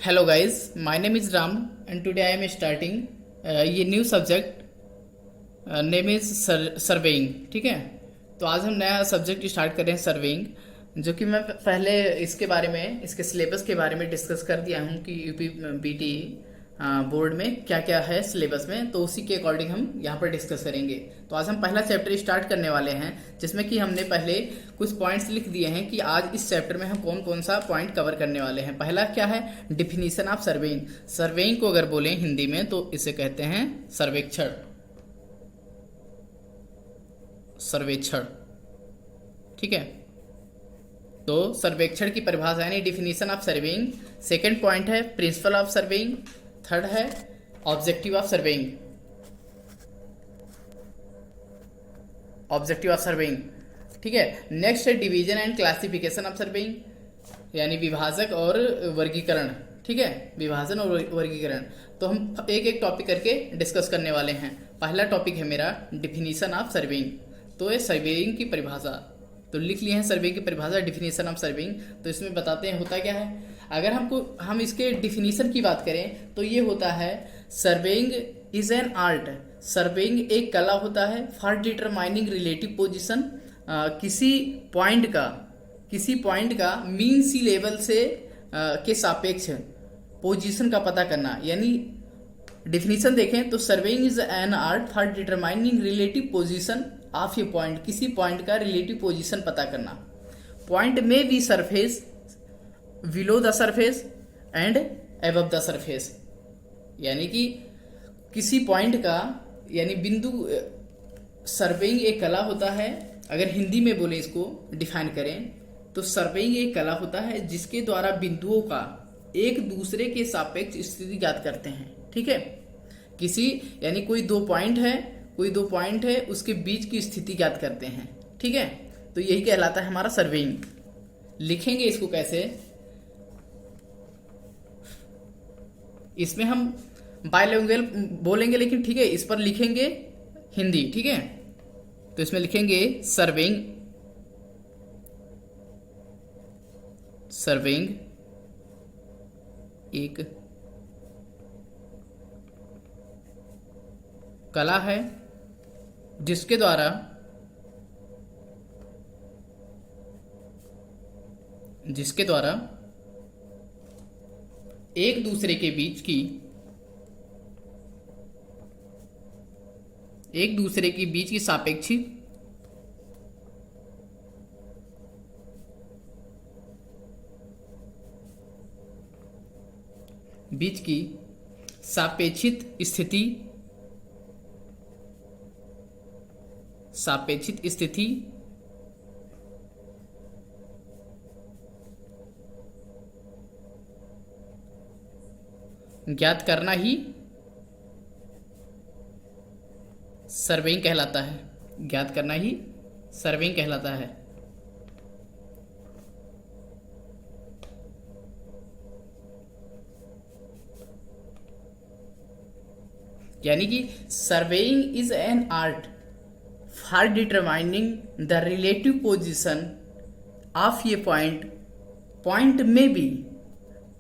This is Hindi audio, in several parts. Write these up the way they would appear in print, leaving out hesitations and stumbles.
Hello guys, my name is Ram and today I am starting ये new subject name is surveying. ठीक है, तो आज हम नया सब्जेक्ट स्टार्ट कर रहे हैं सर्वेइंग, जो कि मैं पहले इसके बारे में, इसके सिलेबस के बारे में डिस्कस कर दिया हूँ कि यूपी बीटी बोर्ड में क्या क्या है सिलेबस में, तो उसी के अकॉर्डिंग हम यहाँ पर डिस्कस करेंगे। तो आज हम पहला चैप्टर स्टार्ट करने वाले हैं, जिसमें कि हमने पहले कुछ पॉइंट्स लिख दिए हैं कि आज इस चैप्टर में हम कौन कौन सा पॉइंट कवर करने वाले हैं। पहला क्या है, डिफिनीशन ऑफ सर्वेइंग। सर्वेइंग को अगर बोलें हिंदी में तो इसे कहते हैं सर्वेक्षण। सर्वेक्षण, ठीक है। तो सर्वेक्षण की परिभाषा यानी definition of surveying. Second point है प्रिंसिपल ऑफ सर्वेइंग। थर्ड है objective of surveying. Objective of surveying, ठीक है। नेक्स्ट है division and classification of surveying, यानी विभाजक और वर्गीकरण। ठीक है, विभाजन और वर्गीकरण। तो हम एक एक टॉपिक करके डिस्कस करने वाले हैं। पहला टॉपिक है मेरा डिफिनीशन ऑफ सर्वेइंग। तो ये सर्वेइंग की परिभाषा, तो लिख लिए हैं सर्वेइंग की परिभाषा, डिफिनीशन ऑफ सर्वेइंग। तो इसमें बताते हैं होता क्या है। अगर हम इसके डिफिनीशन की बात करें तो ये होता है surveying is an art. Surveying एक कला होता है फॉर डिटरमाइनिंग रिलेटिव पोजीशन, किसी पॉइंट का मीन सी लेवल से के सापेक्ष पोजीशन का पता करना। यानी डिफिनीशन देखें तो surveying is an art for determining relative position of a point, किसी पॉइंट का रिलेटिव पोजीशन पता करना। पॉइंट में be surface, below the surface and above the surface, यानी कि किसी पॉइंट का, यानी बिंदु। सर्वेइंग एक कला होता है, अगर हिंदी में बोले इसको डिफाइन करें तो सर्वेइंग एक कला होता है जिसके द्वारा बिंदुओं का एक दूसरे के सापेक्ष स्थिति ज्ञात करते हैं। ठीक है, किसी यानी कोई दो पॉइंट है उसके बीच की स्थिति ज्ञात करते हैं। ठीक है, तो यही कहलाता है हमारा सर्वेइंग। लिखेंगे इसको कैसे, इसमें हम बायलिंगुअल बोलेंगे, लेकिन ठीक है इस पर लिखेंगे हिंदी। ठीक है, तो इसमें लिखेंगे सर्वेइंग एक कला है जिसके द्वारा एक दूसरे के बीच की सापेक्षिक सापेक्षित स्थिति ज्ञात करना ही सर्वेइंग कहलाता है। ज्ञात करना ही सर्वेइंग कहलाता है। यानी कि surveying is an art for determining the relative position of a point में be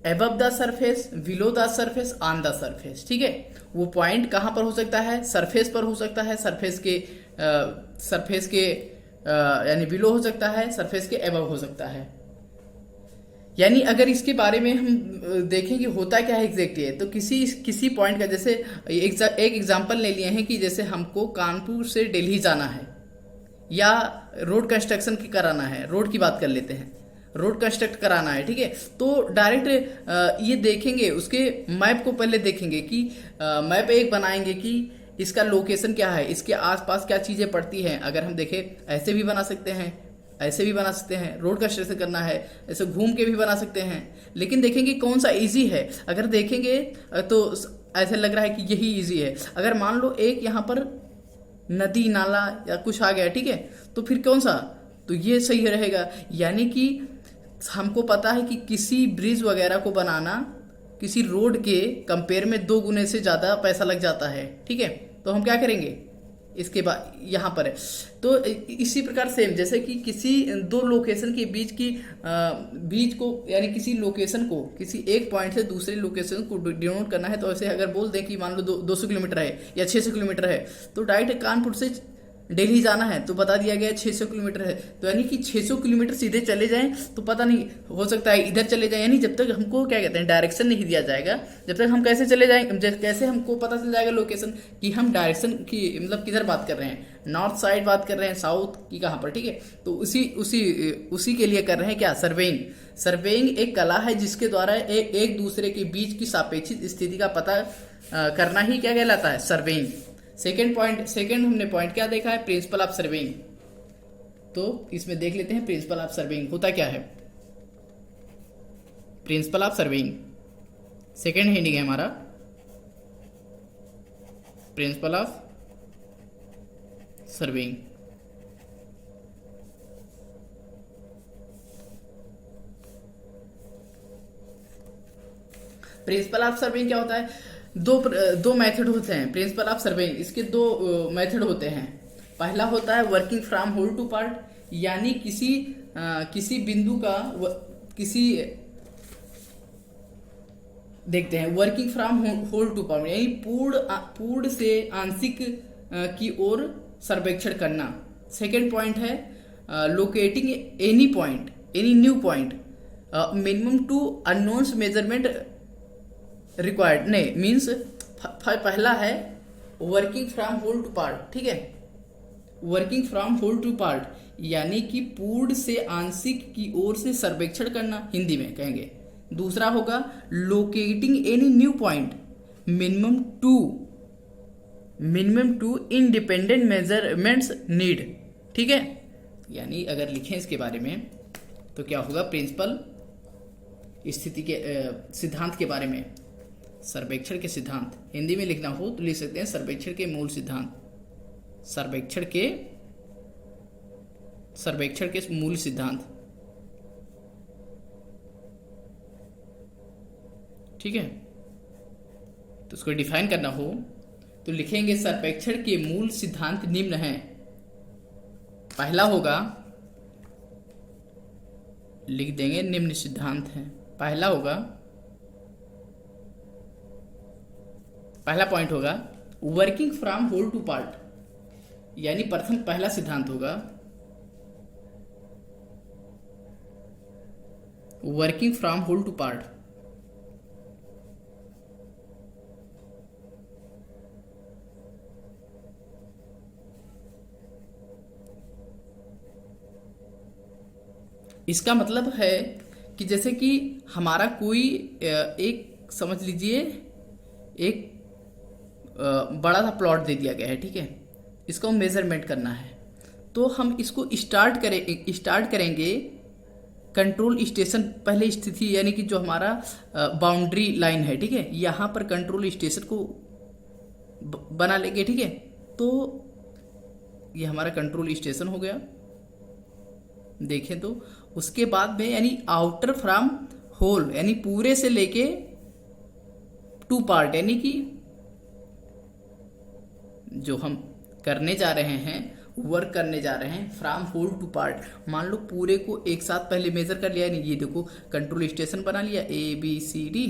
above the surface, below the surface, on the surface. ठीक है, वो पॉइंट कहाँ पर हो सकता है, सरफेस पर हो सकता है, सरफेस के यानी बिलो हो सकता है, सरफेस के एबव हो सकता है। यानी अगर इसके बारे में हम देखें कि होता क्या है एग्जैक्टली है, तो किसी पॉइंट का, जैसे एक एग्जांपल ले लिए हैं कि जैसे हमको कानपुर से दिल्ली जाना है या रोड कंस्ट्रक्शन की कराना है, रोड की बात कर लेते हैं, रोड कंस्ट्रक्ट कराना है। ठीक है, तो डायरेक्ट ये देखेंगे, उसके मैप को पहले देखेंगे कि मैप एक बनाएंगे कि इसका लोकेशन क्या है, इसके आसपास क्या चीज़ें पड़ती हैं। अगर हम देखें ऐसे भी बना सकते हैं, ऐसे भी बना सकते हैं, रोड कंस्ट्रक्शन करना है ऐसे घूम के भी बना सकते हैं, लेकिन देखेंगे कौन सा इजी है। अगर देखेंगे तो ऐसे लग रहा है कि यही इजी है। अगर मान लो एक यहाँ पर नदी नाला या कुछ आ गया, ठीक है, तो फिर कौन सा, तो ये सही रहेगा। यानी कि हमको पता है कि किसी ब्रिज वगैरह को बनाना किसी रोड के कंपेयर में 2 गुने से ज़्यादा पैसा लग जाता है। ठीक है, तो हम क्या करेंगे, इसके बाद यहाँ पर है। तो इसी प्रकार सेम जैसे कि किसी दो लोकेशन के बीच को यानी किसी लोकेशन को किसी एक पॉइंट से दूसरे लोकेशन को डिनोट करना है, तो ऐसे अगर बोल दें कि मान लो 200 किलोमीटर है या 600 किलोमीटर है, तो डायरेक्ट कानपुर से दिल्ली जाना है तो बता दिया गया 600 किलोमीटर है, तो यानी कि 600 किलोमीटर सीधे चले जाएं तो पता नहीं हो सकता है इधर चले जाएं, यानी जब तक हमको क्या कहते हैं डायरेक्शन नहीं दिया जाएगा, जब तक हम कैसे चले जाएंगे, कैसे हमको पता चल जाएगा लोकेशन कि हम डायरेक्शन की मतलब किधर बात कर रहे हैं, नॉर्थ साइड बात कर रहे हैं, साउथ की कहाँ पर, ठीक है। तो उसी के लिए कर रहे हैं क्या, सर्वेइंग। सर्वेइंग एक कला है जिसके द्वारा एक दूसरे के बीच की सापेक्षिक स्थिति का पता करना ही क्या कहलाता है, सर्वेइंग। सेकेंड हमने पॉइंट क्या देखा है, प्रिंसिपल ऑफ सर्वेइंग। तो इसमें देख लेते हैं प्रिंसिपल ऑफ सर्वेइंग होता क्या है। Principle of surveying second heading है हमारा, principle of surveying. Principle of surveying क्या होता है, दो मेथड होते हैं प्रिंसिपल ऑफ सर्वेइंग। इसके दो मेथड होते हैं। पहला होता है working from whole to part, यानी किसी बिंदु का देखते हैं working from whole to part, यानी पूर्ण से आंशिक की ओर सर्वेक्षण करना। सेकेंड पॉइंट है locating any new point minimum two unknowns measurement required, नहीं मीन्स पहला है working from whole to part, ठीक है, working from whole to part यानी कि पूर्ण से आंशिक की ओर से सर्वेक्षण करना, हिंदी में कहेंगे। दूसरा होगा locating any new point minimum two independent measurements need, ठीक है। यानी अगर लिखें इसके बारे में तो क्या होगा, प्रिंसिपल स्थिति के सिद्धांत के बारे में, सर्वेक्षण के सिद्धांत हिंदी में लिखना हो तो लिख सकते हैं सर्वेक्षण के मूल सिद्धांत, सर्वेक्षण के मूल सिद्धांत, ठीक है। तो उसको डिफाइन करना हो तो लिखेंगे सर्वेक्षण के मूल सिद्धांत निम्न हैं। पहला होगा, लिख देंगे निम्न सिद्धांत हैं। पहला पॉइंट होगा working from whole to part, यानी पहला सिद्धांत होगा working from whole to part. इसका मतलब है कि जैसे कि हमारा कोई एक समझ लीजिए एक बड़ा सा प्लॉट दे दिया गया है, ठीक है, इसको मेजरमेंट करना है, तो हम इसको स्टार्ट करेंगे कंट्रोल स्टेशन पहले स्थिति, यानी कि जो हमारा बाउंड्री लाइन है, ठीक है, यहाँ पर कंट्रोल स्टेशन को बना लेंगे, ठीक है। तो ये हमारा कंट्रोल स्टेशन हो गया, देखें तो उसके बाद में यानी आउटर फ्रॉम होल यानी पूरे से लेके टू पार्ट, यानी कि जो हम करने जा रहे हैं वर्क करने जा रहे हैं फ्रॉम होल टू पार्ट, मान लो पूरे को एक साथ पहले मेजर कर लिया, नहीं ये देखो कंट्रोल स्टेशन बना लिया ए बी सी डी,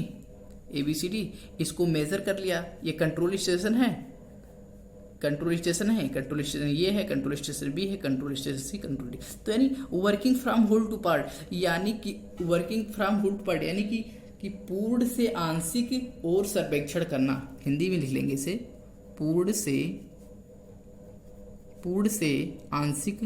इसको मेजर कर लिया, ये कंट्रोल स्टेशन है, कंट्रोल स्टेशन ये है, कंट्रोल स्टेशन बी है, control station C, control D. तो यानी working from whole to part, यानी कि working from whole to part यानी कि पूर्ण से आंशिक और सर्वेक्षण करना, हिंदी में लिख लेंगे इसे पूर्ण से आंशिक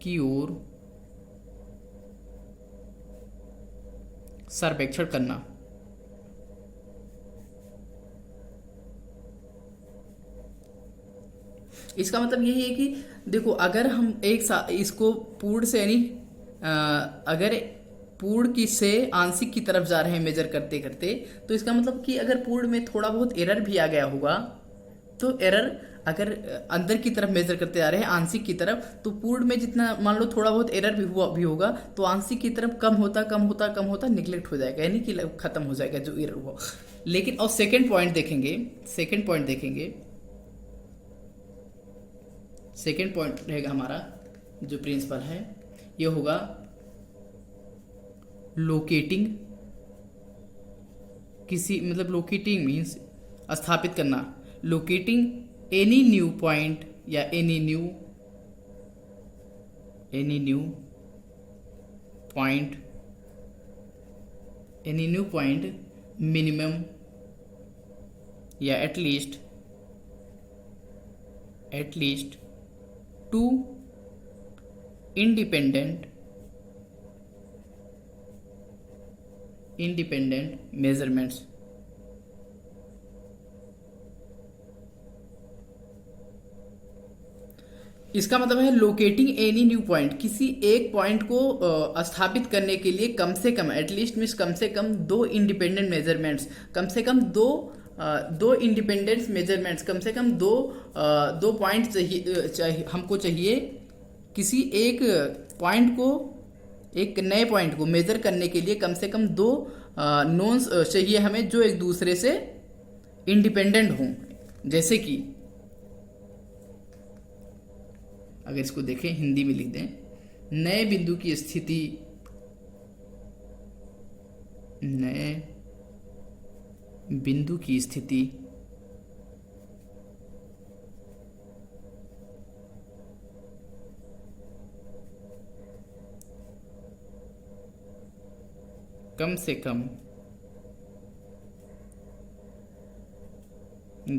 की ओर सर्वेक्षण करना। इसका मतलब यही है कि देखो अगर हम इसको पूर्ण से यानी अगर पूर्ण की से आंशिक की तरफ जा रहे हैं मेजर करते करते, तो इसका मतलब कि अगर पूर्ण में थोड़ा बहुत एरर भी आ गया होगा तो एरर अगर अंदर की तरफ मेजर करते जा रहे हैं आंशिक की तरफ, तो पूर्ण में जितना मान लो थोड़ा बहुत एरर भी होगा, तो आंशिक की तरफ कम होता निगलेक्ट हो जाएगा, यानी कि खत्म हो जाएगा जो एरर हुआ। लेकिन और सेकंड पॉइंट देखेंगे, सेकंड पॉइंट रहेगा हमारा जो प्रिंसिपल है, ये होगा लोकेटिंग, किसी मतलब लोकेटिंग मीन्स स्थापित करना, लोकेटिंग एनी न्यू पॉइंट या एनी न्यू पॉइंट मिनिमम या एटलीस्ट टू इंडिपेंडेंट मेजरमेंट्स। इसका मतलब है लोकेटिंग एनी न्यू पॉइंट, किसी एक पॉइंट को स्थापित करने के लिए कम से कम, एटलीस्ट मीन्स कम से कम दो इंडिपेंडेंट मेजरमेंट्स, कम से कम दो इंडिपेंडेंट मेजरमेंट्स, कम से कम दो पॉइंट चाहिए हमको चाहिए किसी एक पॉइंट को, एक नए पॉइंट को मेजर करने के लिए कम से कम दो नोन्स चाहिए हमें जो एक दूसरे से इंडिपेंडेंट हों। जैसे कि अगर इसको देखें हिंदी में लिख दें, नए बिंदु की स्थिति, नए बिंदु की स्थिति कम से कम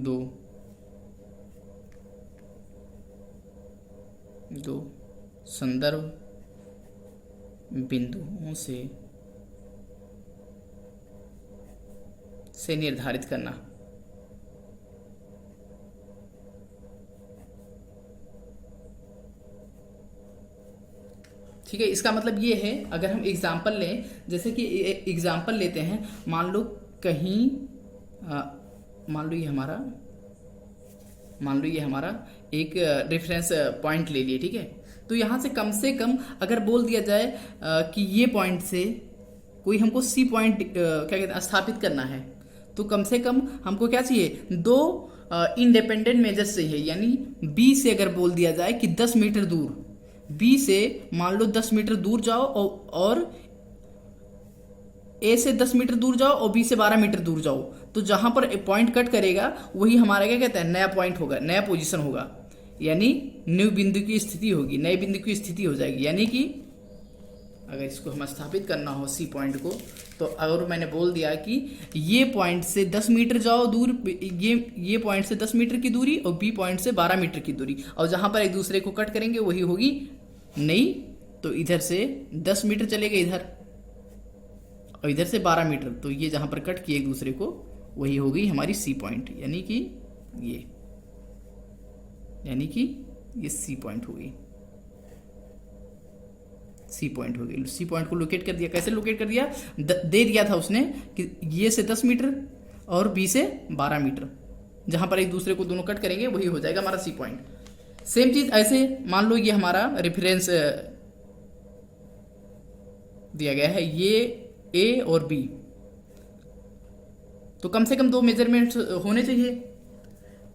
दो संदर्भ बिंदुओं से निर्धारित करना। ठीक है, इसका मतलब ये है, अगर हम एग्जाम्पल लें, जैसे कि एग्जाम्पल लेते हैं, मान लो कहीं मान लो ये हमारा एक रेफरेंस पॉइंट ले लिए, ठीक है। तो यहाँ से कम अगर बोल दिया जाए कि ये पॉइंट से कोई हमको सी पॉइंट क्या कहते हैं स्थापित करना है, तो कम से कम हमको क्या चाहिए, दो इंडिपेंडेंट मेजर्स चाहिए। यानी बी से अगर बोल दिया जाए कि 10 मीटर दूर, बी से मान लो 10 मीटर दूर जाओ और ए से 10 मीटर दूर जाओ और बी से 12 मीटर दूर जाओ, तो जहां पर पॉइंट कट करेगा वही हमारा क्या कहते हैं नया पॉइंट होगा, नया पोजीशन होगा, यानी न्यू बिंदु की स्थिति होगी, नए बिंदु की स्थिति हो जाएगी। यानी कि अगर इसको हम स्थापित करना हो सी पॉइंट को, तो अगर मैंने बोल दिया कि ये पॉइंट से 10 मीटर जाओ दूर, ये पॉइंट से 10 मीटर की दूरी और बी पॉइंट से 12 मीटर की दूरी, और जहां पर एक दूसरे को कट करेंगे वही होगी नई, तो इधर से 10 मीटर चलेगा इधर और इधर से 12 मीटर, तो ये जहां पर कट किए एक दूसरे को वही होगी हमारी सी पॉइंट, यानी कि ये सी पॉइंट होगी, सी पॉइंट हो गई। सी पॉइंट को लोकेट कर दिया, कैसे लोकेट कर दिया, दे दिया था उसने कि ये से 10 मीटर और बी से 12 मीटर, जहां पर एक दूसरे को दोनों कट करेंगे वही हो जाएगा हमारा सी पॉइंट। सेम चीज ऐसे मान लो ये हमारा रेफरेंस दिया गया है, ये ए और बी, तो कम से कम दो मेजरमेंट्स होने चाहिए,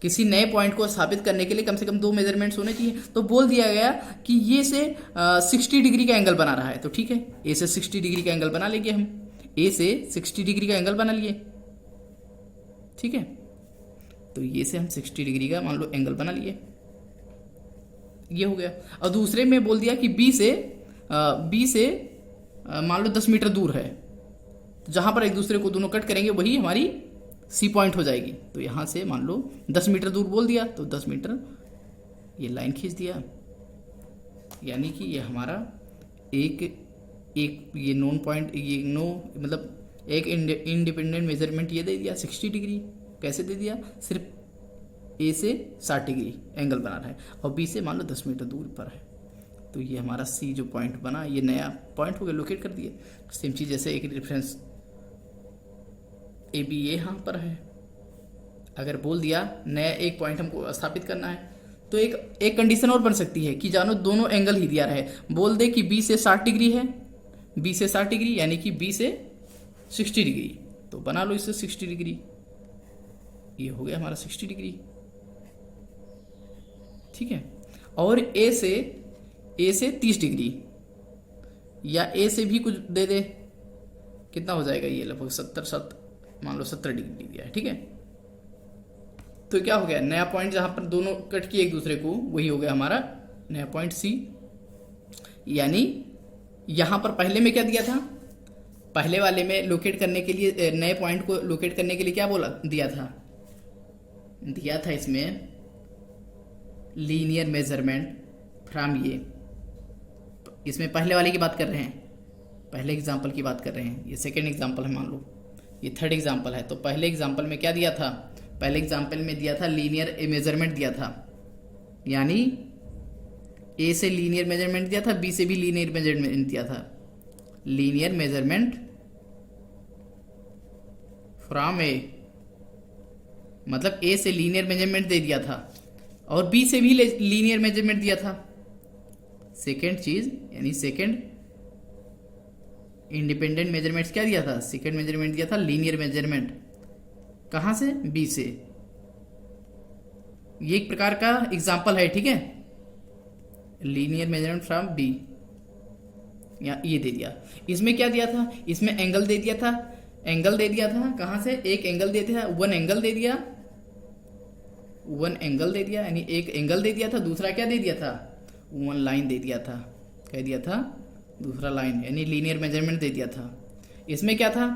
किसी नए पॉइंट को स्थापित करने के लिए कम से कम दो मेजरमेंट्स होने चाहिए। तो बोल दिया गया कि ये से 60 डिग्री का एंगल बना रहा है, तो ठीक है, ए से 60 डिग्री का एंगल बना लेंगे हम, ए से 60 डिग्री का एंगल बना लिए, ठीक है। तो ये से हम 60 डिग्री का मान लो एंगल बना लिए, ये हो गया। और दूसरे में बोल दिया कि बी से मान लो 10 मीटर दूर है, तो जहां पर एक दूसरे को दोनों कट करेंगे वही हमारी सी पॉइंट हो जाएगी। तो यहां से मान लो 10 मीटर दूर बोल दिया, तो 10 मीटर ये लाइन खींच दिया, यानी कि ये हमारा एक ये नोन पॉइंट, ये नो मतलब एक इंडिपेंडेंट मेजरमेंट ये दे दिया 60 डिग्री। कैसे दे दिया, सिर्फ ए से 60 डिग्री एंगल बना रहा है और बी से मान लो 10 मीटर दूर पर है, तो ये हमारा सी जो पॉइंट बना ये नया पॉइंट हो गया, लोकेट कर दिए। सेम चीज जैसे एक रेफरेंस ए बी यहाँ पर है, अगर बोल दिया नया एक पॉइंट हमको स्थापित करना है, तो एक कंडीशन और बन सकती है कि जानो दोनों एंगल ही दिया रहे। बोल दे कि बी से 60 डिग्री है, बी से 60 डिग्री यानी कि बी से 60 डिग्री, तो बना लो इससे 60 डिग्री, ये हो गया हमारा 60 डिग्री। ठीक है, और ए से 30 डिग्री, या ए से भी कुछ दे दे, कितना हो जाएगा ये लगभग 70 मान लो 70 डिग्री दिया है। ठीक है, तो क्या हो गया, नया पॉइंट जहां पर दोनों कट किए एक दूसरे को, वही हो गया हमारा नया पॉइंट सी। यानी यहां पर पहले में क्या दिया था, पहले वाले में लोकेट करने के लिए, नए पॉइंट को लोकेट करने के लिए क्या बोला दिया था इसमें लीनियर मेजरमेंट फ्रॉम ये, इसमें पहले वाले की बात कर रहे हैं, पहले एग्जाम्पल की बात कर रहे हैं, ये सेकेंड एग्जाम्पल है मान लो, ये थर्ड एग्जाम्पल है। तो पहले एग्जाम्पल में क्या दिया था, पहले एग्जाम्पल में दिया था लीनियर मेजरमेंट दिया था, यानी ए से लीनियर मेजरमेंट दिया था, बी से भी लीनियर मेजरमेंट दिया था। लीनियर मेजरमेंट फ्रॉम ए, मतलब ए से लीनियर मेजरमेंट दे दिया था और बी से भी लीनियर मेजरमेंट दिया था। सेकेंड चीज यानी सेकेंड इंडिपेंडेंट मेजरमेंट्स क्या दिया था, सेकेंड मेजरमेंट दिया था लीनियर मेजरमेंट, कहां से, बी से। ये एक प्रकार का एग्जाम्पल है। ठीक है, लीनियर मेजरमेंट फ्रॉम बी, या ये दे दिया। इसमें क्या दिया था, इसमें एंगल दे दिया था, एंगल दे दिया था कहां से, एक एंगल दे दिया, वन एंगल दे दिया, वन एंगल दे दिया, यानी एक एंगल दे दिया था, दूसरा क्या दे दिया था, वन लाइन दे दिया था, कह दिया था दूसरा लाइन, यानी लीनियर मेजरमेंट दे दिया था। इसमें क्या था,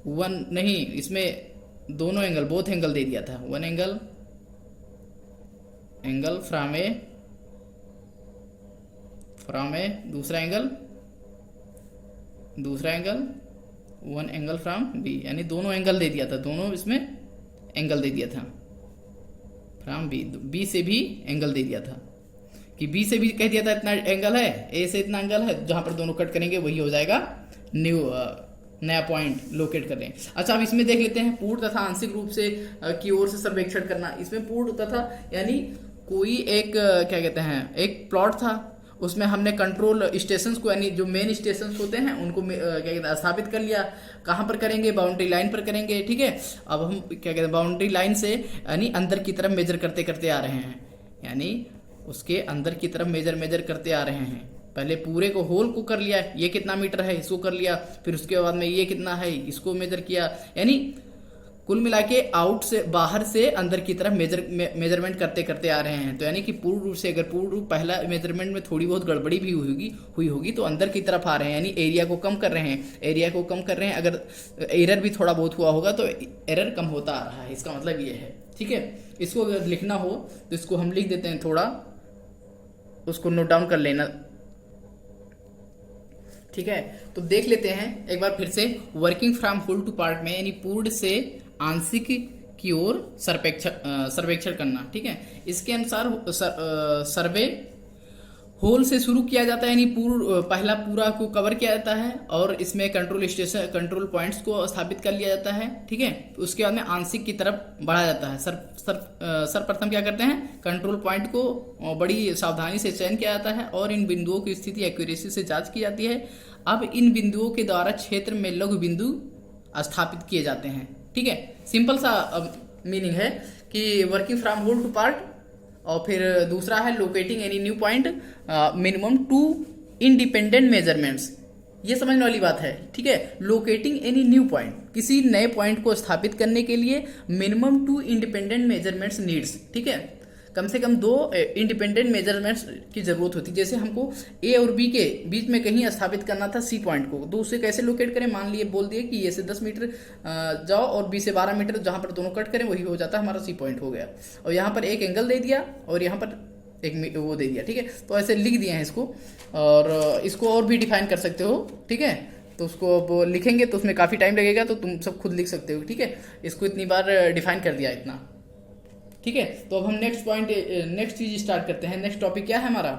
वन नहीं, इसमें दोनों एंगल, बोथ एंगल दे दिया था, one angle, angle from A, दूसरा angle, one angle from B, यानी दोनों एंगल दे दिया था, दोनों इसमें एंगल दे दिया था फ्रॉम बी, बी से भी एंगल दे दिया था, कि बी से भी कह दिया था इतना एंगल है, ए से इतना एंगल है, जहां पर दोनों कट करेंगे वही हो जाएगा नया पॉइंट लोकेट कर रहे हैं। अच्छा, अब इसमें देख लेते हैं पूर्ण तथा आंशिक रूप से की ओर से सर्वेक्षण करना। इसमें पूर्ण तथा यानी कोई एक क्या कहते हैं, एक प्लॉट था, उसमें हमने कंट्रोल स्टेशंस को, यानी जो मेन स्टेशंस होते हैं उनको क्या कहते हैं स्थापित कर लिया। कहाँ पर करेंगे, बाउंड्री लाइन पर करेंगे। ठीक है, अब हम क्या कहते हैं बाउंड्री लाइन से यानी अंदर की तरफ मेजर करते करते आ रहे हैं, यानी उसके अंदर की तरफ मेजर करते आ रहे हैं। पहले पूरे को होल को कर लिया, ये कितना मीटर है इसको कर लिया, फिर उसके बाद में ये कितना है इसको मेजर किया, यानी कुल मिला के आउट से बाहर से अंदर की तरफ मेजरमेंट करते करते आ रहे हैं। तो यानी कि पूर्ण रूप से, अगर पूर्ण रूप पहला मेजरमेंट में थोड़ी बहुत गड़बड़ी भी हुई होगी तो अंदर की तरफ आ रहे हैं, यानी एरिया को कम कर रहे हैं, अगर एरर भी थोड़ा बहुत हुआ होगा तो एरर कम होता आ रहा है, इसका मतलब ये है। ठीक है, इसको अगर लिखना हो तो इसको हम लिख देते हैं, थोड़ा उसको नोट डाउन कर लेना। ठीक है, तो देख लेते हैं एक बार फिर से, working from whole to part में, यानी पूर्ण से आंशिक की ओर सर्वेक्षण करना। ठीक है, इसके अनुसार सर्वे होल से शुरू किया जाता है, यानी पहला पूरा को कवर किया जाता है और इसमें कंट्रोल पॉइंट्स को स्थापित कर लिया जाता है। ठीक है, उसके बाद में आंशिक की तरफ बढ़ा जाता है। सर्वप्रथम क्या करते हैं, कंट्रोल पॉइंट को बड़ी सावधानी से चयन किया जाता है और इन बिंदुओं की स्थिति एक्यूरेसी से जांच की जाती है। अब इन बिंदुओं के द्वारा क्षेत्र में लघु बिंदु स्थापित किए जाते हैं। ठीक है, सिंपल सा मीनिंग है कि working from whole to part, और फिर दूसरा है locating any new point, minimum 2 independent measurements. ये समझने वाली बात है। ठीक है, लोकेटिंग एनी न्यू पॉइंट, किसी नए पॉइंट को स्थापित करने के लिए मिनिमम 2 इंडिपेंडेंट मेजरमेंट्स नीड्स। ठीक है, कम से कम 2 इंडिपेंडेंट मेजरमेंट्स की जरूरत होती है। जैसे हमको ए और बी के बीच में कहीं स्थापित करना था सी पॉइंट को, तो उसे कैसे लोकेट करें, मान लिए बोल दिए कि ए से 10 मीटर जाओ और बी से 12 मीटर, जहां पर दोनों कट करें वही हो जाता है, हमारा सी पॉइंट हो गया। और यहाँ पर एक एंगल दे दिया और यहाँ पर एक वो दे दिया। ठीक है, तो ऐसे लिख दिए हैं इसको, और इसको और भी डिफाइन कर सकते हो। ठीक है, तो उसको अब लिखेंगे तो उसमें काफ़ी टाइम लगेगा, तो तुम सब खुद लिख सकते हो। ठीक है, इसको इतनी बार डिफाइन कर दिया इतना। ठीक है, तो अब हम नेक्स्ट चीज स्टार्ट करते हैं। नेक्स्ट टॉपिक क्या है हमारा,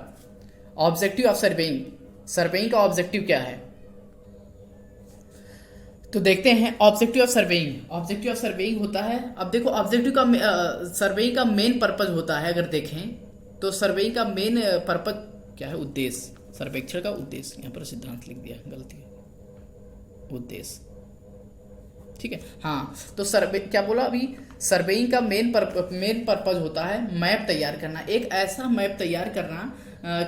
ऑब्जेक्टिव ऑफ सर्वेइंग। सर्वेइंग का ऑब्जेक्टिव क्या है। तो देखते हैं objective of surveying. Objective of surveying होता है, अब देखो ऑब्जेक्टिव का सर्वेइंग का मेन पर्पज होता है, अगर देखें तो सर्वेइंग का मेन पर्पज क्या है, उद्देश्य, सर्वेक्षण का उद्देश्य, यहाँ पर सिद्धांत लिख दिया, गलती है, उद्देश्य, ठीक है। हाँ, तो सर्वे क्या बोला अभी, सर्वेइंग का मेन पर्पज होता है मैप तैयार करना, एक ऐसा मैप तैयार करना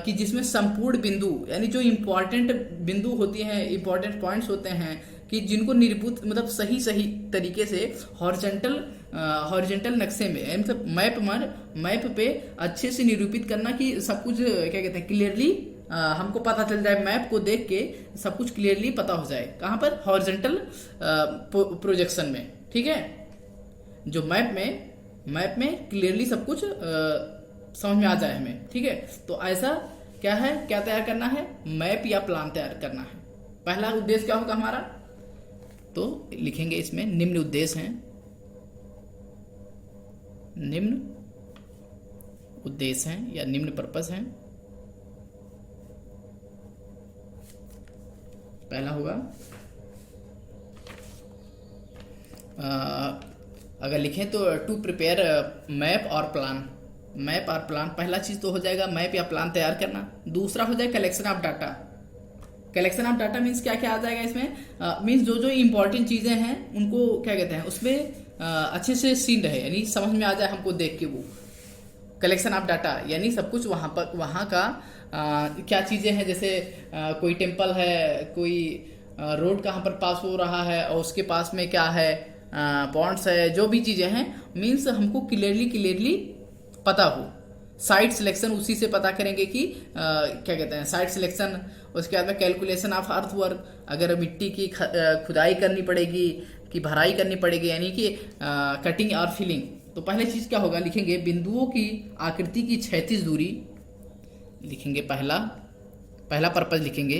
कि जिसमें संपूर्ण बिंदु, यानी जो इम्पोर्टेंट बिंदु होती हैं, इम्पोर्टेंट पॉइंट्स होते हैं, कि जिनको निरूपित मतलब सही सही तरीके से हॉरिजेंटल नक्शे में, यानी मतलब मैप पे अच्छे से निरूपित करना कि सब कुछ क्या कहते हैं क्लियरली हमको पता चल जाए, मैप को देख के सब कुछ क्लियरली पता हो जाए, कहाँ पर, हॉरिजेंटल प्रोजेक्शन में, ठीक है। जो मैप में क्लियरली सब कुछ समझ में आ जाए हमें, ठीक है। तो ऐसा क्या है, क्या तैयार करना है, मैप या प्लान तैयार करना है। पहला उद्देश्य क्या होगा हमारा, तो लिखेंगे इसमें निम्न उद्देश्य हैं, निम्न उद्देश्य हैं या निम्न पर्पस हैं। पहला होगा अगर लिखें तो टू प्रिपेयर मैप और प्लान, मैप और प्लान, पहला चीज तो हो जाएगा मैप या प्लान तैयार करना। दूसरा हो जाएगा collection of data. Collection of data means क्या क्या आ जाएगा इसमें, मीन्स जो जो इंपॉर्टेंट चीजें हैं उनको क्या कहते हैं उसमें अच्छे से सीन रहे, यानी समझ में आ जाए हमको देख के वो। कलेक्शन ऑफ डाटा यानी सब कुछ वहाँ का क्या चीजें हैं, जैसे कोई टेम्पल है, कोई रोड कहाँ पर पास हो रहा है और उसके पास में क्या है, पॉइंट्स है, जो भी चीजें हैं मीन्स हमको क्लियरली पता हो। साइट सिलेक्शन उसी से पता करेंगे कि क्या कहते हैं साइट सिलेक्शन। उसके बाद में कैलकुलेशन ऑफ अर्थ वर्क, अगर मिट्टी की खुदाई करनी पड़ेगी कि भराई करनी पड़ेगी, यानी कि कटिंग और फिलिंग। तो पहले चीज क्या होगा, लिखेंगे बिंदुओं की आकृति की क्षैतिज दूरी, लिखेंगे पहला पर्पज लिखेंगे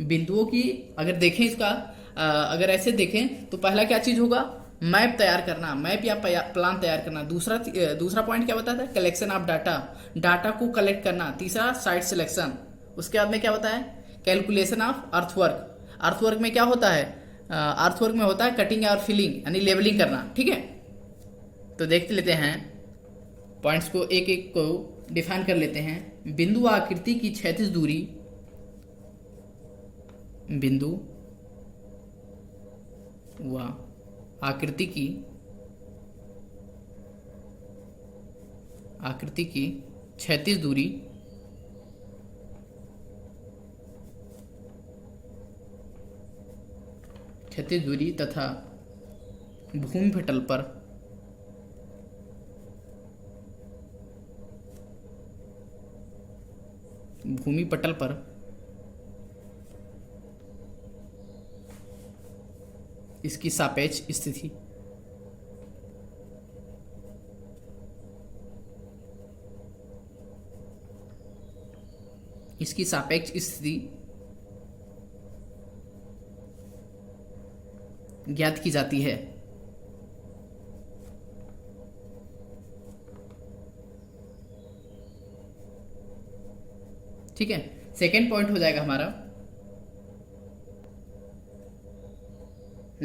बिंदुओं की। अगर देखें इसका अगर ऐसे देखें तो पहला क्या चीज होगा, मैप तैयार करना, मैप या प्लान तैयार करना। दूसरा पॉइंट क्या बताता है, कलेक्शन ऑफ डाटा, डाटा को कलेक्ट करना। तीसरा साइट सिलेक्शन। उसके बाद में क्या होता है, कैलकुलेशन ऑफ अर्थवर्क। अर्थवर्क में क्या होता है, अर्थवर्क में होता है कटिंग और फिलिंग यानी लेवलिंग करना, ठीक है। तो देखते लेते हैं पॉइंट्स को, एक एक को डिफाइन कर लेते हैं। बिंदु आकृति की क्षैतिज दूरी, बिंदु व आकृति की क्षैतिज दूरी तथा भूमि पटल पर इसकी सापेक्ष स्थिति, ज्ञात की जाती है। ठीक है, सेकेंड पॉइंट हो जाएगा हमारा।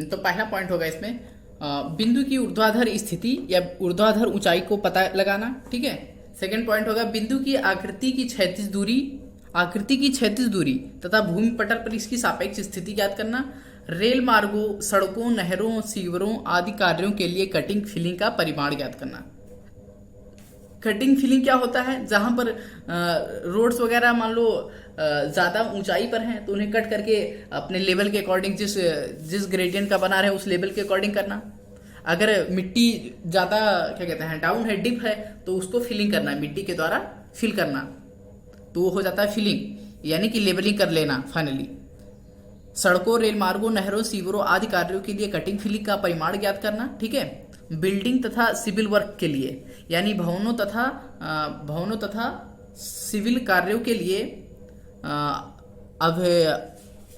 तो पहला पॉइंट होगा इसमें बिंदु की ऊर्ध्वाधर स्थिति या ऊर्ध्वाधर ऊंचाई को पता लगाना, ठीक है। सेकेंड पॉइंट होगा बिंदु की आकृति की क्षैतिज दूरी तथा भूमि पटल पर इसकी सापेक्ष स्थिति ज्ञात करना। रेल मार्गों, सड़कों, नहरों, सीवरों आदि कार्यों के लिए कटिंग फिलिंग का परिमाण ज्ञात करना। कटिंग फिलिंग क्या होता है, जहां पर रोड्स वगैरह मान लो ज़्यादा ऊंचाई पर हैं तो उन्हें कट करके अपने लेवल के अकॉर्डिंग जिस ग्रेडियंट का बना रहे उस लेवल के अकॉर्डिंग करना। अगर मिट्टी ज़्यादा क्या कहते हैं डाउन है, डिप है, तो उसको फिलिंग करना है, मिट्टी के द्वारा फिल करना, तो वो हो जाता है फिलिंग, यानी कि लेवलिंग कर लेना फाइनली। सड़कों, रेल मार्गों, नहरों, सीवरों आदि कार्यों के लिए कटिंग फिलिंग का परिमाण ज्ञात करना, ठीक है। बिल्डिंग तथा सिविल वर्क के लिए, यानी भवनों तथा सिविल कार्यों के लिए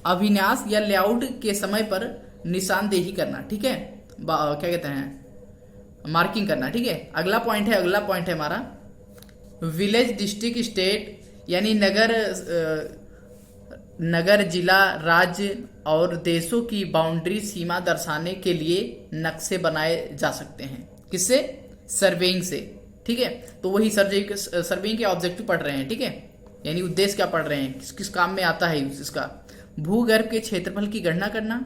अभिन्यास या लेआउट के समय पर निशानदेही करना, ठीक है, क्या कहते हैं मार्किंग करना, ठीक है। अगला पॉइंट है हमारा विलेज, डिस्ट्रिक्ट, स्टेट, यानी नगर, नगर, जिला, राज्य और देशों की बाउंड्री सीमा दर्शाने के लिए नक्शे बनाए जा सकते हैं। किससे? सर्वेइंग से। ठीक है, तो वही सर्वेइंग के ऑब्जेक्टिव पढ़ रहे हैं। ठीक है, यानी उद्देश्य क्या पढ़ रहे हैं, किस किस काम में आता है इसका। भूगर्भ के क्षेत्रफल की गणना करना।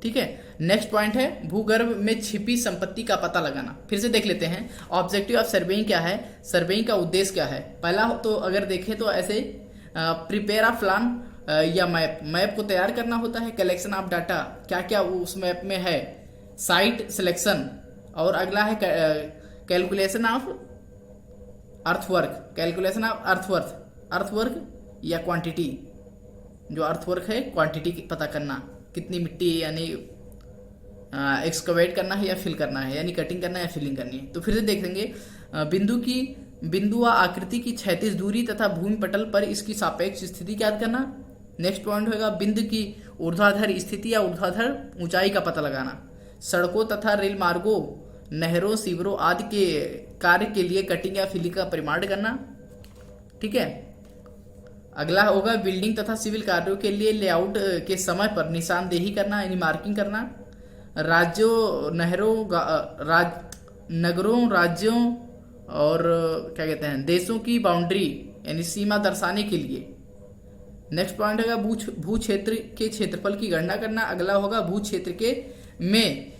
ठीक है, नेक्स्ट पॉइंट है भूगर्भ में छिपी संपत्ति का पता लगाना। फिर से देख लेते हैं ऑब्जेक्टिव ऑफ सर्वेइंग क्या है, सर्वेइंग का उद्देश्य क्या है। पहला तो अगर देखें तो ऐसे प्रिपेयर ऑफ प्लान या मैप को तैयार करना होता है। कलेक्शन ऑफ डाटा, क्या क्या उस मैप में है। साइट सिलेक्शन, और अगला है calculation of earthwork, calculation of earthwork या क्वांटिटी। जो अर्थवर्क है क्वांटिटी पता करना, कितनी मिट्टी यानी एक्सकवेट करना है या फिल करना है, यानी कटिंग करना है या फिलिंग करनी है। तो फिर से देखेंगे बिंदु व आकृति की क्षैतिज दूरी तथा भूमि पटल पर इसकी सापेक्ष स्थिति ज्ञात करना। नेक्स्ट पॉइंट होगा बिंदु की ऊर्ध्वाधर स्थिति या ऊर्ध्वाधर ऊंचाई का पता लगाना। सड़कों तथा रेल मार्गों, नहरों, सीवरों आदि के कार्य के लिए कटिंग या फिलिंग का परिमाण करना। ठीक है, अगला होगा बिल्डिंग तथा सिविल कार्यों के लिए लेआउट के समय पर निशानदेही करना, यानी मार्किंग करना। राज्यों, नगरों, राज्यों और क्या कहते हैं देशों की बाउंड्री यानी सीमा दर्शाने के लिए। नेक्स्ट पॉइंट होगा भू क्षेत्र के क्षेत्रफल की गणना करना। अगला होगा भू क्षेत्र के में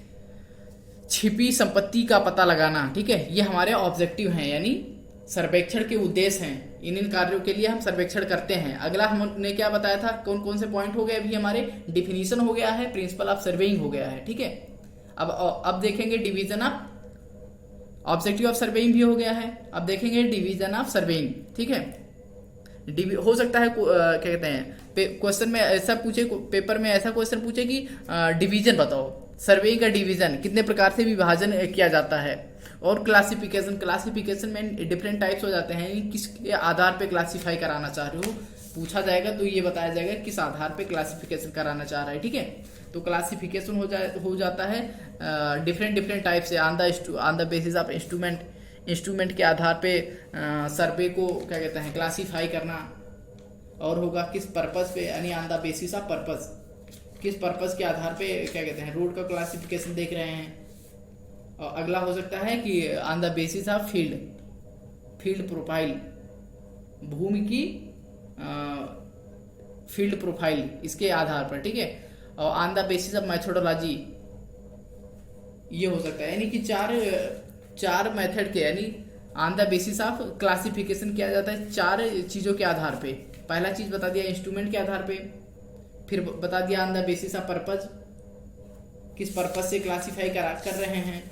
छिपी संपत्ति का पता लगाना। ठीक है, ये हमारे ऑब्जेक्टिव हैं, यानी सर्वेक्षण के उद्देश्य हैं। इन कार्यों के लिए हम सर्वेक्षण करते हैं। अगला हमने क्या बताया था, कौन कौन से पॉइंट हो गए अभी हमारे, डिफिनीशन हो गया है, प्रिंसिपल ऑफ सर्वेइंग हो गया है। ठीक है, अब देखेंगे division of objective of surveying भी हो गया है। अब देखेंगे डिवीजन ऑफ सर्वेइंग। ठीक है, हो सकता है क्या कहते हैं क्वेश्चन में ऐसा पूछे, पेपर में ऐसा क्वेश्चन पूछे कि डिवीजन बताओ, सर्वेइंग का डिवीजन कितने प्रकार से विभाजन किया जाता है। और क्लासिफिकेशन में डिफरेंट टाइप्स हो जाते हैं, किसके आधार पे क्लासिफाई कराना चाह रहे हो पूछा जाएगा, तो ये बताया जाएगा किस आधार पे क्लासिफिकेशन कराना चाह रहा है। ठीक है, तो क्लासिफिकेशन हो जाता है डिफरेंट टाइप से on the basis of instrument के आधार पे सर्वे को क्या कहते हैं क्लासिफाई करना। और होगा किस पर्पस पे, यानी on the basis of purpose, किस पर्पस के आधार पे क्या कहते हैं रोड का क्लासिफिकेशन देख रहे हैं। और अगला हो सकता है कि on the basis of field profile, भूमि की फील्ड प्रोफाइल इसके आधार पर। ठीक है, और on the basis of methodology ये हो सकता है, यानी कि चार मेथड के, यानी on the basis of classification किया जाता है चार चीजों के आधार पे। पहला चीज बता दिया इंस्ट्रूमेंट के आधार पे, फिर बता दिया on the basis of purpose, किस पर्पज से क्लासिफाई कर रहे हैं।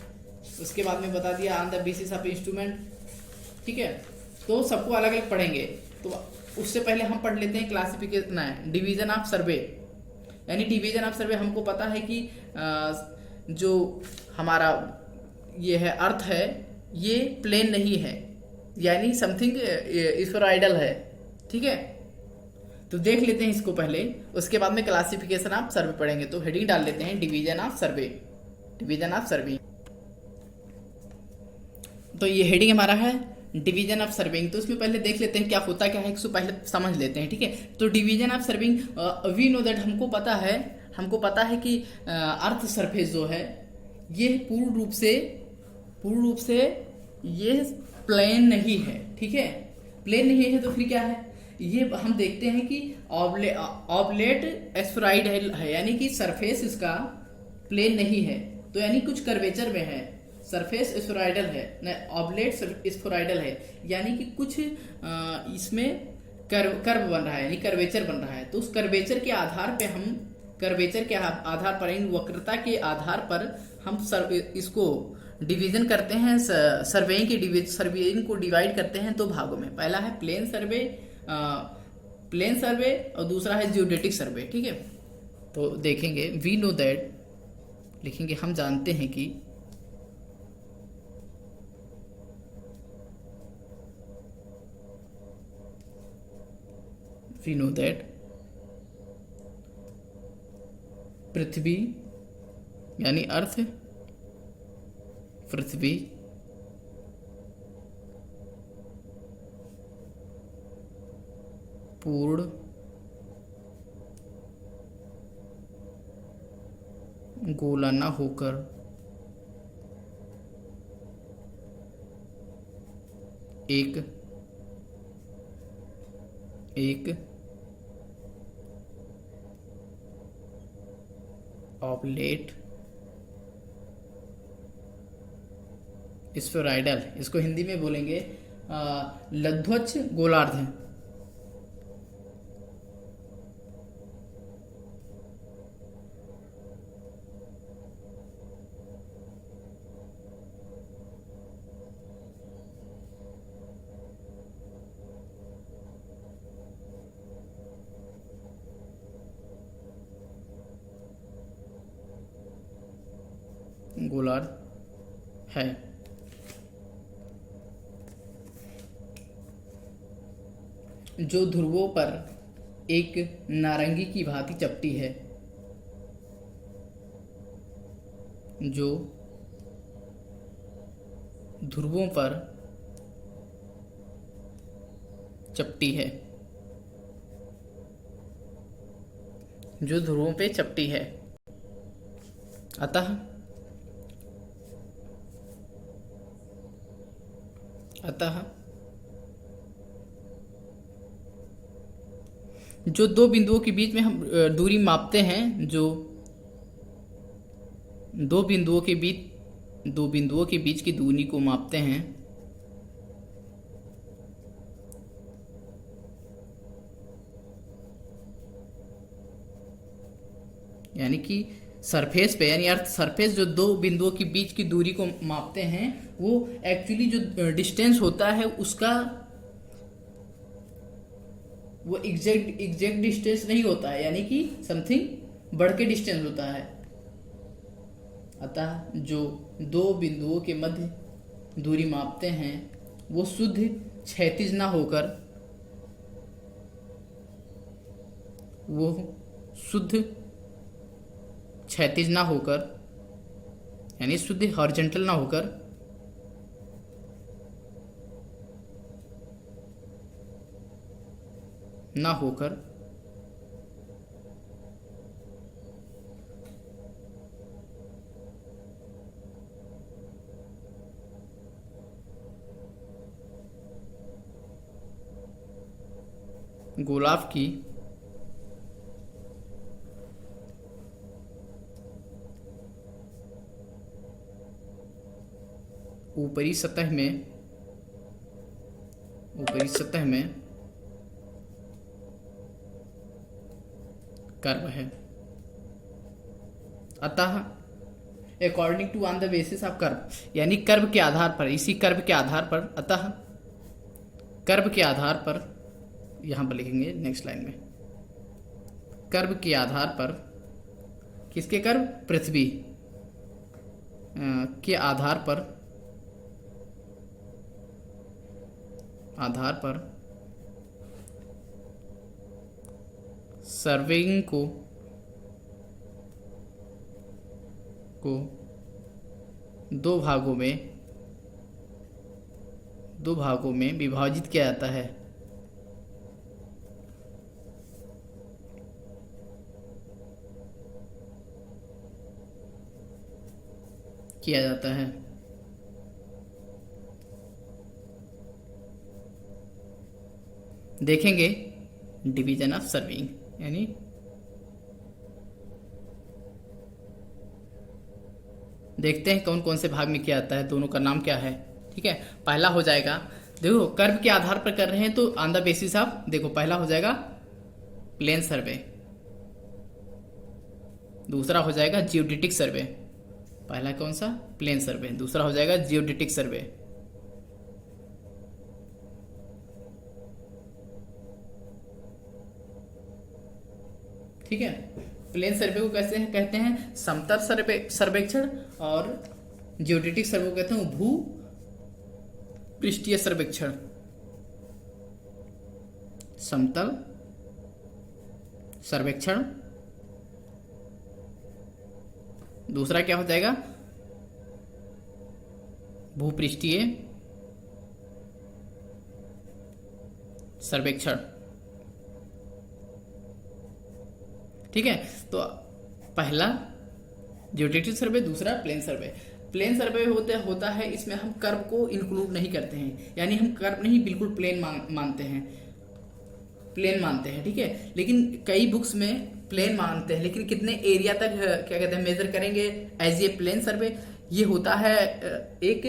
उसके बाद में बता दिया on the basis of instrument. ठीक है, तो सबको अलग अलग पढ़ेंगे। तो उससे पहले हम पढ़ लेते हैं क्लासिफिकेशन है डिवीजन ऑफ सर्वे। यानी डिवीजन ऑफ सर्वे हमको पता है कि जो हमारा ये है अर्थ है ये प्लेन नहीं है, यानी समथिंग स्फेरॉइडल है। ठीक है, तो देख लेते हैं इसको पहले, उसके बाद में क्लासिफिकेशन ऑफ सर्वे पढ़ेंगे। तो हेडिंग डाल लेते हैं division of survey, division of सर्वे। तो ये हेडिंग हमारा है डिवीजन ऑफ सर्विंग। तो इसमें पहले देख लेते हैं क्या होता क्या है, इसको पहले समझ लेते हैं। ठीक है, तो division of surveying we know that, हमको पता है कि अर्थ सरफेस जो है ये पूर्ण रूप से ये प्लेन नहीं है। ठीक है, प्लेन नहीं है तो फिर क्या है, ये हम देखते हैं कि ऑब्लेट एस्फेरॉइड है, यानी कि सरफेस इसका प्लेन नहीं है, तो यानी कुछ कर्वेचर में है। सरफेस स्फेरॉइडल है, ऑब्लेट स्फेरॉइडल है, यानी कि कुछ इसमें कर्व बन रहा है, यानी कर्वेचर बन रहा है। तो उस कर्वेचर के आधार पर इन वक्रता के आधार पर हम इसको डिवीजन करते हैं, सर्वेइंग को डिवाइड करते हैं दो भागों में। पहला है प्लेन सर्वे और दूसरा है जियोडेटिक सर्वे। ठीक है, तो देखेंगे वी नो दैट, लिखेंगे हम जानते हैं कि we know that पृथ्वी यानी अर्थ, पृथ्वी पूर्ण गोला ना होकर एक ऑबलेट स्फेरॉइडल, इसको हिंदी में बोलेंगे लघ्वच्छ गोलार्ध है। गोलार्ध है। जो ध्रुवों पर एक नारंगी की भांति चपटी है, जो ध्रुवों पर चपटी है, जो ध्रुवों पे चपटी है। अतः जो दो बिंदुओं के बीच में हम दूरी मापते हैं, जो दो बिंदुओं के बीच की दूरी को मापते हैं, यानी कि सरफेस पे, यानी अर्थ सरफेस जो दो बिंदुओं के बीच की दूरी को मापते हैं, वो एक्चुअली जो डिस्टेंस होता है उसका वो एग्जैक्ट डिस्टेंस नहीं होता है, यानी कि समथिंग बढ़ के डिस्टेंस होता है। अतः जो दो बिंदुओं के मध्य दूरी मापते हैं वो शुद्ध क्षैतिज ना होकर, वो शुद्ध क्षैतिज ना होकर, यानी शुद्ध हॉरिजॉन्टल ना होकर गोलार्ध की ऊपरी सतह में कर्व है। अतः according to on the basis of curve, यानी कर्व के आधार पर, इसी कर्व के आधार पर, अतः कर्व के आधार पर, यहां पर लिखेंगे नेक्स्ट लाइन में, कर्व के आधार पर, किसके कर्व? पृथ्वी के आधार पर सर्वेइंग को दो भागों में विभाजित किया जाता है। देखेंगे डिवीजन ऑफ सर्वेइंग, यानी देखते हैं कौन कौन से भाग में किया जाता है, दोनों का नाम क्या है। ठीक है, पहला हो जाएगा, देखो कर्व के आधार पर कर रहे हैं तो ऑन द बेसिस ऑफ, देखो पहला हो जाएगा प्लेन सर्वे, दूसरा हो जाएगा जियोडेटिक सर्वे। पहला कौन सा? प्लेन सर्वे। दूसरा हो जाएगा जियोडेटिक सर्वे। ठीक है, प्लेन सर्वे को कैसे कहते हैं? समतल सर्वेक्षण, और जियोडेटिक सर्वे को कहते हैं भू पृष्ठीय सर्वेक्षण। समतल सर्वेक्षण, दूसरा क्या हो जाएगा? भूपृष्ठीय सर्वेक्षण। ठीक है, तो पहला जियोडेटिक सर्वे, दूसरा प्लेन सर्वे। प्लेन सर्वे होता है, इसमें हम कर्व को इंक्लूड नहीं करते हैं, यानी हम कर्व नहीं, बिल्कुल प्लेन मानते हैं, प्लेन मानते हैं, ठीक है। लेकिन कई बुक्स में प्लेन मानते हैं, लेकिन कितने एरिया तक क्या कहते हैं मेजर करेंगे एज ए प्लेन सर्वे, ये होता है एक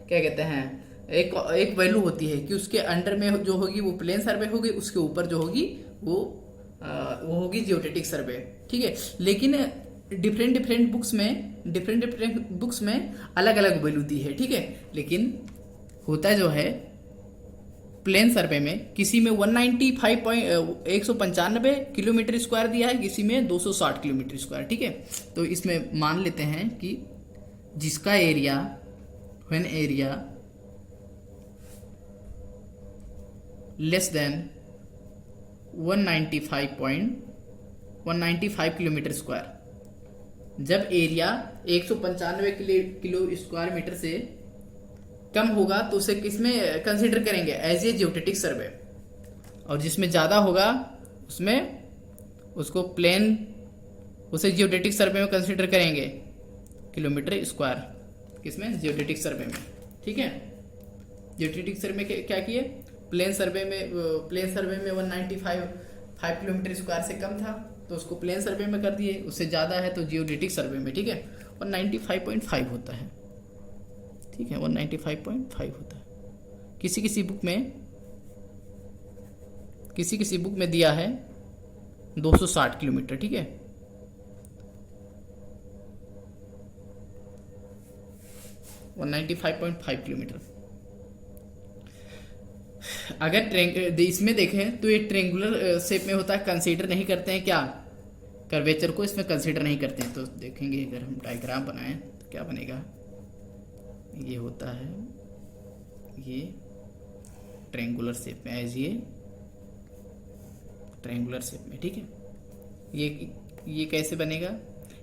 क्या कहते हैं एक वैल्यू होती है कि उसके अंडर में जो होगी वो प्लेन सर्वे होगी, उसके ऊपर जो होगी वो होगी जियोडेटिक सर्वे, ठीक है। लेकिन डिफरेंट बुक्स में अलग अलग वैल्यू दी है, ठीक है। लेकिन होता जो है प्लेन सर्वे में, किसी में 195 किलोमीटर स्क्वायर दिया है, किसी में 260 किलोमीटर स्क्वायर, ठीक है। तो इसमें मान लेते हैं कि जिसका area when area less than 195 kilometre square, जब एरिया 195 किलो स्क्वायर मीटर से कम होगा तो उसे किसमें कंसीडर करेंगे एज ए जियोडेटिक सर्वे, और जिसमें ज़्यादा होगा उसमें उसे जियोडेटिक सर्वे में कंसीडर करेंगे किलोमीटर स्क्वायर, किसमें जियोडेटिक सर्वे में, ठीक है। जियोडेटिक सर्वे में क्या किए, प्लेन सर्वे में 195 किलोमीटर स्क्वायर से कम था तो उसको प्लेन सर्वे में कर दिए, उससे ज़्यादा है तो जियोडेटिक सर्वे में, ठीक है। 195.5 होता है, ठीक है, 195.5 होता है। किसी बुक में दिया है 260 किलोमीटर, ठीक है। One 195.5 kilometre. अगर इसमें देखें तो ये ट्रेंगुलर शेप में होता है, कंसीडर नहीं करते हैं क्या, कर्वेचर को इसमें कंसीडर नहीं करते हैं। तो देखेंगे अगर हम डायग्राम बनाएं तो क्या बनेगा, ये होता है ये ट्रेंगुलर शेप में, एज ये ट्रेंगुलर शेप में, ठीक है। ये कैसे बनेगा,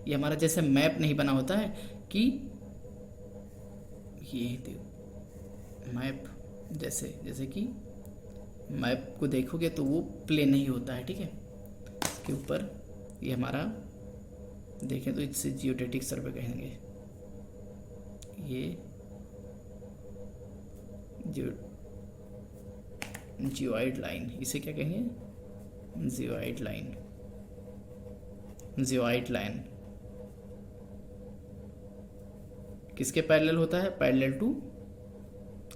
ये हमारा जैसे मैप नहीं बना होता है कि ये मैप जैसे कि मैप को देखोगे तो वो प्लेन नहीं होता है, ठीक है। इसके ऊपर ये हमारा देखें तो इससे जियोडेटिक सर्वे कहेंगे, ये जियोइड लाइन, इसे क्या कहेंगे, जियोइड लाइन किसके पैरेलल होता है, parallel to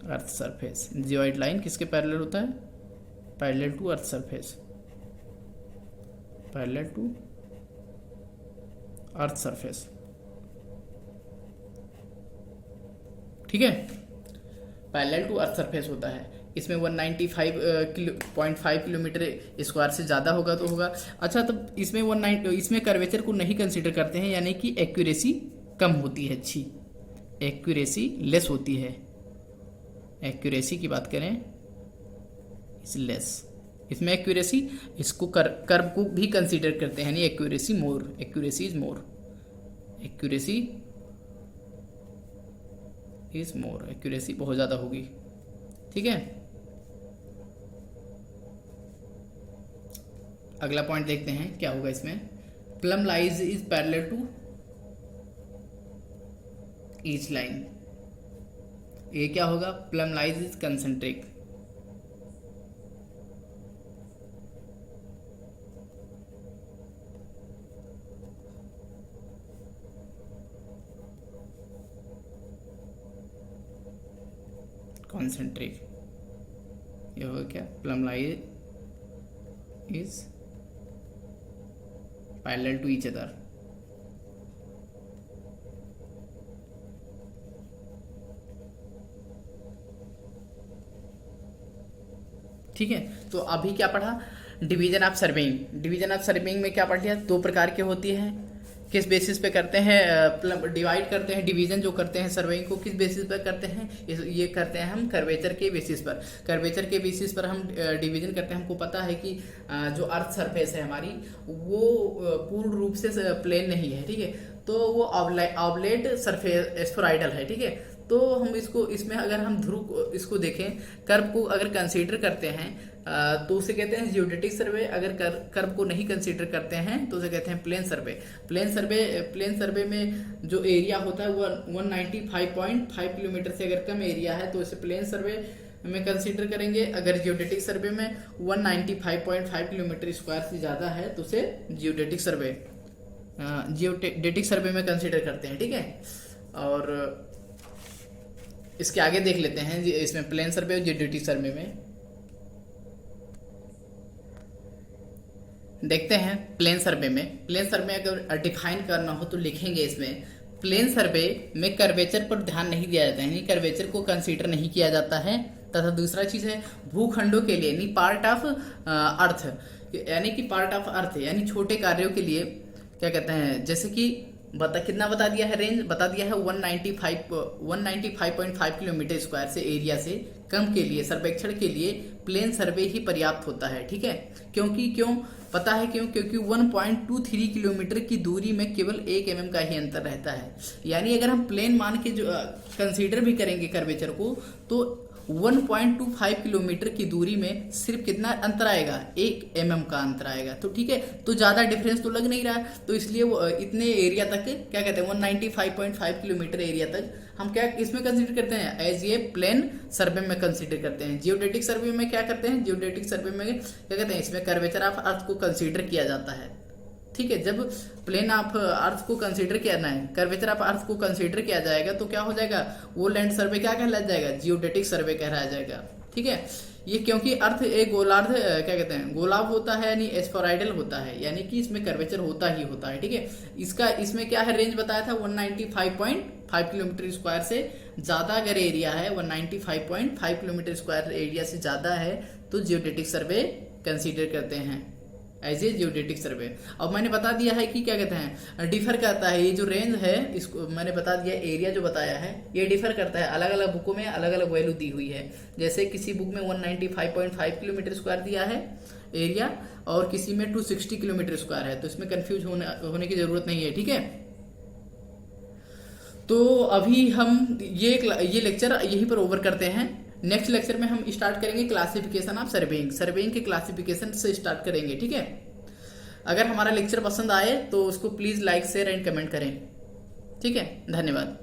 earth surface. Geoid line किसके पैरेलल होता है, parallel to earth surface, parallel to earth surface, ठीक है। पैरेलल टू अर्थ सरफेस होता है, इसमें 195.5 किलोमीटर स्क्वायर से ज़्यादा होगा तो होगा। अच्छा, तो इसमें कर्वेचर को नहीं कंसीडर करते हैं, यानी कि एक्यूरेसी कम होती है, अच्छी एक्यूरेसी लेस होती है। एक्यूरेसी की बात करें इज लेस, इसमें एक्यूरेसी इसको कर्व को भी कंसीडर करते हैं, यानी एक्यूरेसी इज मोर, एक्यूरेसी बहुत ज़्यादा होगी, ठीक है। अगला पॉइंट देखते हैं क्या होगा इसमें, plumb lines is parallel to each line, ये क्या होगा, प्लम लाइज इज कंसेंट्रिक, ये होगा क्या, plumb lines is parallel to each other, ठीक है। तो अभी क्या पढ़ा, डिवीजन ऑफ सर्वेइंग में क्या पढ़ लिया, दो प्रकार की होती है, किस बेसिस पे करते हैं, डिवाइड करते हैं, डिवीजन जो करते हैं सर्वेइंग को किस बेसिस पर करते हैं, ये करते हैं हम कर्वेचर के बेसिस पर। कर्वेचर के बेसिस पर हम डिवीजन करते हैं। हमको पता है कि जो अर्थ सरफेस है हमारी वो पूर्ण रूप से प्लेन नहीं है, ठीक है, तो वो ऑब्लेट सरफेस स्फेरॉइडल है, ठीक है। तो हम इसमें अगर हम ध्रुव इसको देखें, कर्व को अगर कंसीडर करते हैं तो उसे कहते हैं जियोडेटिक सर्वे। अगर कर्व को नहीं कंसीडर करते हैं तो उसे कहते हैं प्लेन सर्वे। प्लेन सर्वे में जो एरिया होता है वो 195.5 किलोमीटर से अगर कम एरिया है तो उसे प्लेन सर्वे में कंसीडर करेंगे। अगर जियोडेटिक सर्वे में 195.5 किलोमीटर स्क्वायर से ज़्यादा है तो उसे जियोडेटिक सर्वे में कंसीडर करते हैं, ठीक है। और इसके आगे देख लेते हैं इसमें प्लेन सर्वे और जियोडेटिक सर्वे में देखते हैं। प्लेन सर्वे में अगर डिफाइन करना हो तो लिखेंगे इसमें, प्लेन सर्वे में कर्वेचर पर ध्यान नहीं दिया जाता है, यानी कर्वेचर को कंसीडर नहीं किया जाता है। तथा दूसरा चीज है भूखंडों के लिए, यानी पार्ट ऑफ अर्थ, यानी छोटे कार्यों के लिए क्या कहते हैं, जैसे कि कितना बता दिया है, रेंज बता दिया है 195.5 किलोमीटर स्क्वायर से एरिया से कम के लिए सर्वेक्षण के लिए प्लेन सर्वे ही पर्याप्त होता है, ठीक है। क्यों पता है क्योंकि 1.23 किलोमीटर की दूरी में केवल 1 mm का ही अंतर रहता है। यानी अगर हम प्लेन मान के जो कंसीडर भी करेंगे कर्वेचर को तो 1.25 किलोमीटर की दूरी में सिर्फ कितना अंतर आएगा, 1 mm का अंतर आएगा। तो ठीक है, तो ज़्यादा डिफरेंस तो लग नहीं रहा है, तो इसलिए वो इतने एरिया तक क्या कहते हैं 195.5 किलोमीटर एरिया तक हम क्या इसमें कंसीडर करते हैं, एज ए प्लेन सर्वे में कंसीडर करते हैं। जियोडेटिक सर्वे में क्या करते हैं, जियोडेटिक सर्वे में क्या कहते हैं, इसमें कर्वेचर ऑफ अर्थ को कंसीडर किया जाता है, ठीक है। जब प्लेन ऑफ अर्थ को कंसीडर करना है, कर्वेचर ऑफ अर्थ को कंसीडर किया जाएगा तो क्या हो जाएगा, वो लैंड सर्वे क्या कहलाया जाएगा, जियोडेटिक सर्वे कहलाया जाएगा, ठीक है। ये क्योंकि अर्थ एक गोलार्ध क्या कहते हैं गोलाभ होता है, यानी एस्फेरॉइडल होता है, यानी कि इसमें कर्वेचर होता ही होता है, ठीक है। इसमें क्या है, रेंज बताया था 195.5 किलोमीटर स्क्वायर से ज्यादा अगर एरिया है, 195.5 किलोमीटर स्क्वायर एरिया से ज्यादा है तो जियोडेटिक सर्वे कंसीडर करते हैं एज ए जियोडेटिक सर्वे। अब मैंने बता दिया है कि क्या कहते हैं डिफर करता है, ये जो रेंज है इसको मैंने बता दिया, एरिया जो बताया है ये डिफर करता है, अलग अलग बुकों में अलग अलग वैल्यू दी हुई है। जैसे किसी बुक में 195.5 किलोमीटर स्क्वायर दिया है एरिया और किसी में 260 किलोमीटर स्क्वायर है, तो इसमें कंफ्यूज होने की जरूरत नहीं है, ठीक है। तो अभी हम ये लेक्चर यहीं पर ओवर करते हैं। नेक्स्ट लेक्चर में हम स्टार्ट करेंगे क्लासिफिकेशन ऑफ सर्वेइंग के क्लासिफिकेशन से स्टार्ट करेंगे, ठीक है। अगर हमारा लेक्चर पसंद आए तो उसको please like share and comment करें, ठीक है। धन्यवाद।